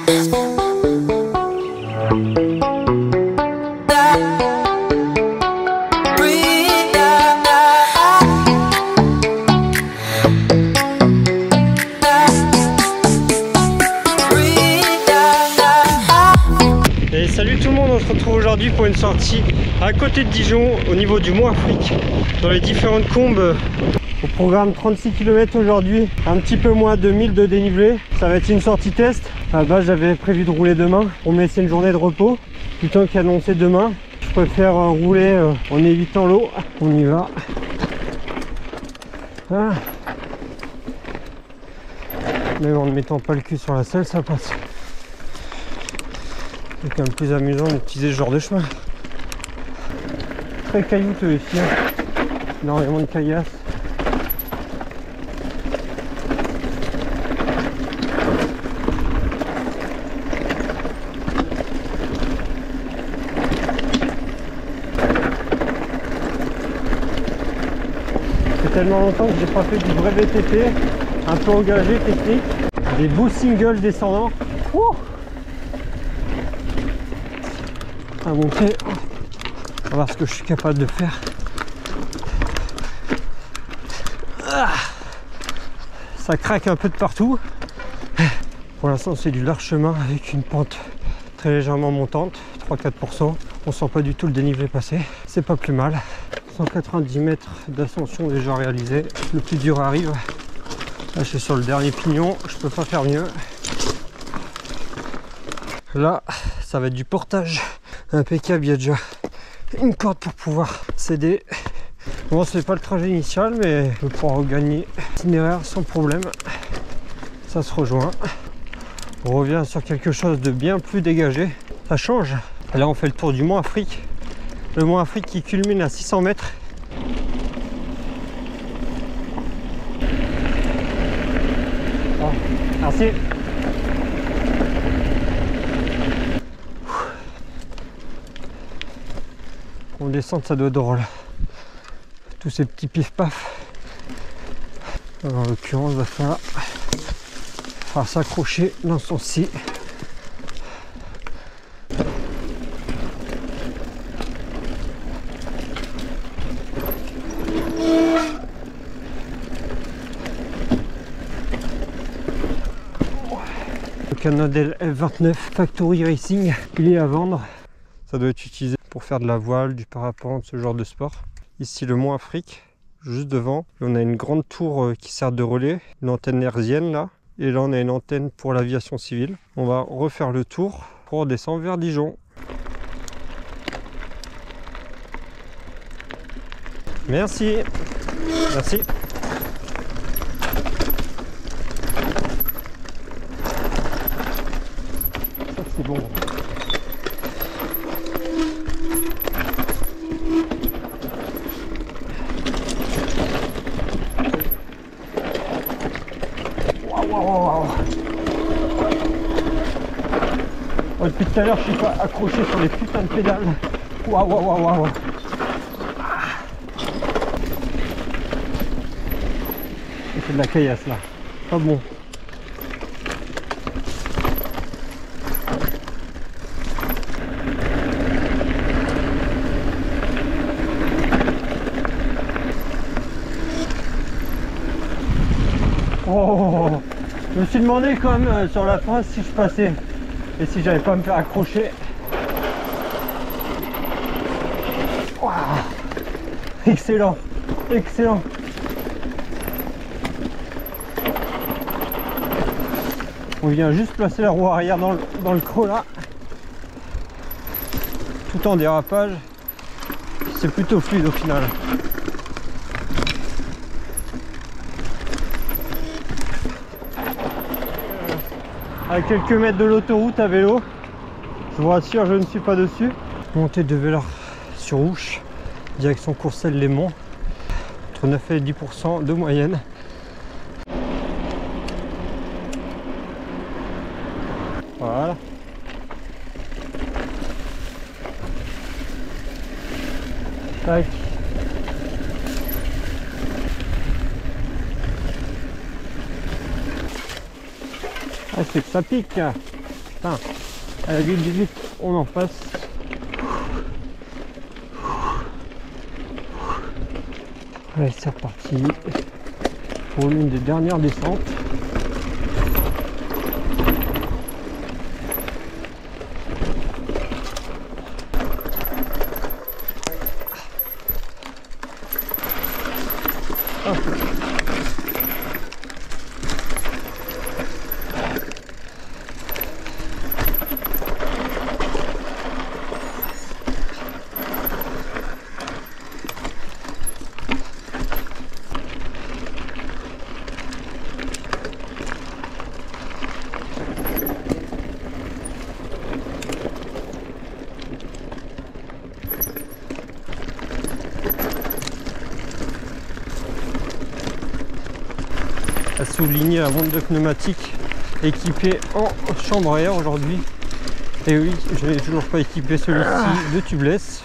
Et salut tout le monde, on se retrouve aujourd'hui pour une sortie à côté de Dijon, au niveau du Mont Afrique, dans les différentes combes. Au programme 36 km aujourd'hui, un petit peu moins de 1000 de dénivelé. Ça va être une sortie test. À la base, j'avais prévu de rouler demain pour me laisser une journée de repos plutôt qu'annoncer demain. Je préfère rouler en évitant l'eau. On y va. Ah. Même en ne mettant pas le cul sur la selle, ça passe. C'est quand même plus amusant d'utiliser ce genre de chemin. Très caillouteux ici, hein. Énormément de caillasses. Tellement longtemps que j'ai pas fait du vrai VTT, un peu engagé, technique, des beaux singles descendants. Ouh, à monter, on va voir ce que je suis capable de faire. Ah, ça craque un peu de partout. Pour l'instant c'est du large chemin avec une pente très légèrement montante, 3-4%. On sent pas du tout le dénivelé passer, c'est pas plus mal. 190 mètres d'ascension déjà réalisé, le plus dur arrive. Là je suis sur le dernier pignon, je peux pas faire mieux. Là ça va être du portage impeccable, il y a déjà une corde pour pouvoir céder. Bon, c'est pas le trajet initial, mais je vais pouvoir regagner l'itinéraire sans problème. Ça se rejoint. On revient sur quelque chose de bien plus dégagé, ça change. Là on fait le tour du Mont Afrique. Le Mont Afrique qui culmine à 600 mètres. Oh, merci. On descend, ça doit être drôle. Tous ces petits pif-paf. En l'occurrence, il va falloir s'accrocher dans son scie. Canadel F29 Factory Racing, il est à vendre. Ça doit être utilisé pour faire de la voile, du parapente, ce genre de sport. Ici le Mont Afrique, juste devant. On a une grande tour qui sert de relais, une antenne hertzienne là. Et là on a une antenne pour l'aviation civile. On va refaire le tour pour descendre vers Dijon. Merci. Merci. C'est bon. Waouh. Oh, depuis tout à l'heure, je suis pas accroché sur les putains de pédales. Waouh. C'est de la caillasse là. Pas bon. Oh, je me suis demandé quand même sur la fin si je passais et si j'avais pas à me faire accrocher. Wow. Excellent. On vient juste placer la roue arrière dans le creux là, tout en dérapage. C'est plutôt fluide au final. À quelques mètres de l'autoroute à vélo, je vous rassure, je ne suis pas dessus. Montée de Vellard sur Ouche, direction Courcelles-les-Monts, entre 9 et 10% de moyenne. Voilà. Tac. Ah, c'est que ça pique. Enfin, à la ville 18, on en passe. Allez, c'est reparti pour l'une des dernières descentes. À souligner la vente de pneumatiques équipée en chambre à air aujourd'hui. Et oui, je n'ai toujours pas équipé celui-ci de tubeless.